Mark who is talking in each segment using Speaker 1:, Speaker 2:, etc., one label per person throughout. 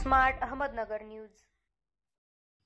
Speaker 1: Smart Ahmednagar news.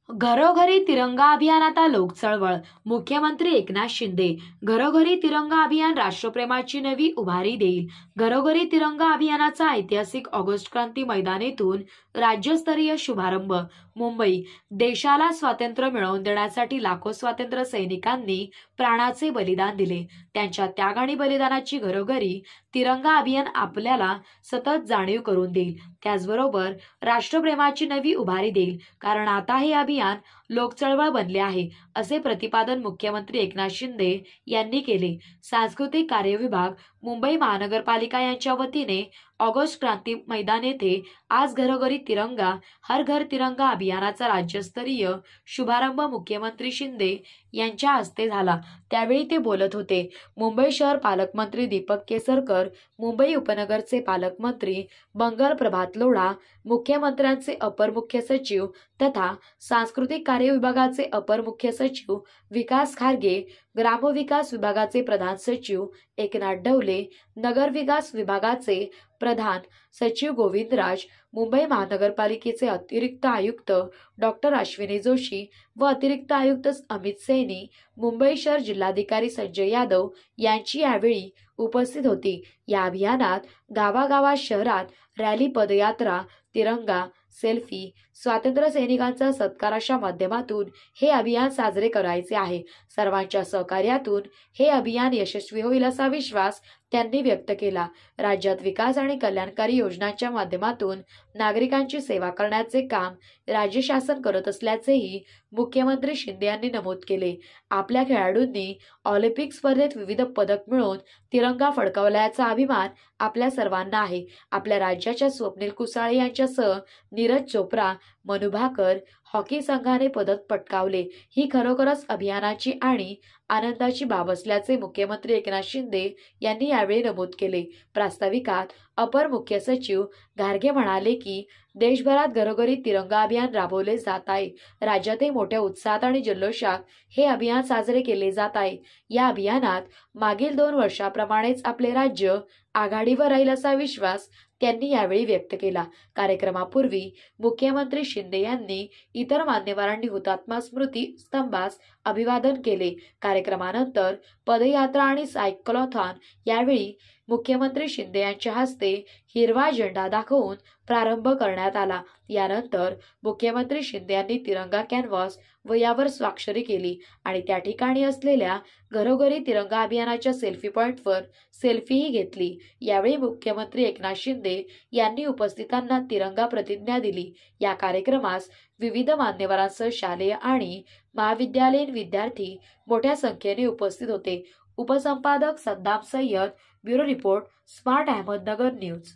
Speaker 2: घरोघरी तिरंगा अभियान आता लोक चळवळ। मुख्यमंत्री एकनाथ शिंदे घरोघरी तिरंगा अभियान राष्ट्रप्रेमाची नवी उभारी देईल। घरोघरी तिरंगा अभियानाचा ऐतिहासिक ऑगस्ट क्रांती मैदान येथून राज्यस्तरीय शुभारंभ। मुंबई। देशाला स्वातंत्र्य मिळवून देण्यासाठी लाखो स्वातंत्र्य सैनिकांनी प्राणाचे बलिदान दिले। त्यांच्या त्याग आणि बलिदानाची घरोघरी तिरंगा अभियान आपल्याला सतत जाणीव करून देईल। त्याचबरोबर राष्ट्रप्रेमाची नवी उभारी देईल, कारण आता हे अभियान लोकचळवळ बनले आहे, असे प्रतिपादन मुख्यमंत्री एकनाथ शिंदे यांनी केले। सांस्कृतिक कार्य विभाग, मुंबई महानगरपालिका यांच्या वतीने ऑगस्ट क्रांती मैदान येथे आज घरोघरी तिरंगा हर घर तिरंगा अभियानाचा राज्यस्तरीय शुभारंभ मुख्यमंत्री शिंदे यांच्या हस्ते झाला। त्यावेळी ते बोलत होते। मुंबई शहर पालकमंत्री दीपक केसरकर, मुंबई उपनगरचे पालकमंत्री बंगल प्रभात लोढा, मुख्यमंत्र्यांचे अपर मुख्य सचिव तथा सांस्कृतिक कार्य विभागाचे अपर मुख्य सचिव विकास खारगे, ग्रामविकास विभागाचे प्रधान सचिव एकनाथ डवले, नगर विकास विभागाचे प्रधान सचिव गोविंदराज, मुंबई महानगरपालिकेचे अतिरिक्त आयुक्त डॉक्टर अश्विनी जोशी व अतिरिक्त आयुक्त अमित सैनी, मुंबई शहर जिल्हाधिकारी संजय यादव यांची यावेळी उपस्थित होती। या अभियानात गावागावात, शहरात रॅली, पदयात्रा, तिरंगा, सेल्फी, स्वातंत्र्य सैनिकांचा सत्कार अशा माध्यमातून हे अभियान साजरे करायचे आहे। सर्वांच्या सहकार्यातून हे अभियान यशस्वी होईल असा विश्वास त्यांनी व्यक्त केला। राज्यात विकास आणि कल्याणकारी योजनांच्या माध्यमातून नागरिकांची सेवा करण्याचे काम राज्य शासन करत असल्याचेही मुख्यमंत्री शिंदे यांनी नमूद केले। आपल्या खेळाडूंनी ऑलिम्पिक स्पर्धेत विविध पदक मिळवून तिरंगा फडकवल्याचा अभिमान आपल्या सर्वांना आहे। आपल्या राज्याच्या स्वप्नील कुसाळे यांच्यासह नीरज चोप्रा, मनु भाकर हॉकी संघाने पदक पटकावले। ही खरोखरच अभियानाची आणि आनंदाची बाब असल्याचे मुख्यमंत्री एकनाथ शिंदे यांनी यावेळी नमूद केले। प्रास्ताविकात अपर मुख्य सचिव घारगे म्हणाले की देशभरात घरोघरी तिरंगा अभियान राबवले जात आहे। राज्यातही मोठ्या उत्साहात आणि जल्लोषात हे अभियान साजरे केले जात आहे। या अभियानात मागील 2 वर्षाप्रमाणेच आपले राज्य आघाडीवर राहील असा विश्वास त्यांनी यावेळी व्यक्त केला। कार्यक्रमापूर्वी मुख्यमंत्री शिंदे यांनी इतर मान्यवरांनी हुतात्मा स्मृती स्तंभास अभिवादन केले। कार्यक्रमानंतर पदयात्रा आणि सायक्लोथॉन यावेळी मुख्यमंत्री शिंदे यांच्या हस्ते हिरवा झेंडा दाखवून प्रारंभ करण्यात आला। यानंतर मुख्यमंत्री शिंदे यांनी तिरंगा कॅनव्हास व यावर स्वाक्षरी केली आणि त्या ठिकाणी असलेल्या घरोघरी तिरंगा अभियानाच्या सेल्फी पॉइंटवर सेल्फीही घेतली। यावेळी मुख्यमंत्री एकनाथ शिंदे यांनी उपस्थितांना तिरंगा प्रतिज्ञा दिली। या कार्यक्रमास विविध मान्यवरांसह शालेय आणि महाविद्यालयीन विद्यार्थी मोठ्या संख्येने उपस्थित होते। उपसंपादक Saddam Sayyad, bureau report, smart Ahmednagar news.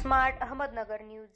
Speaker 1: Smart Ahmednagar news.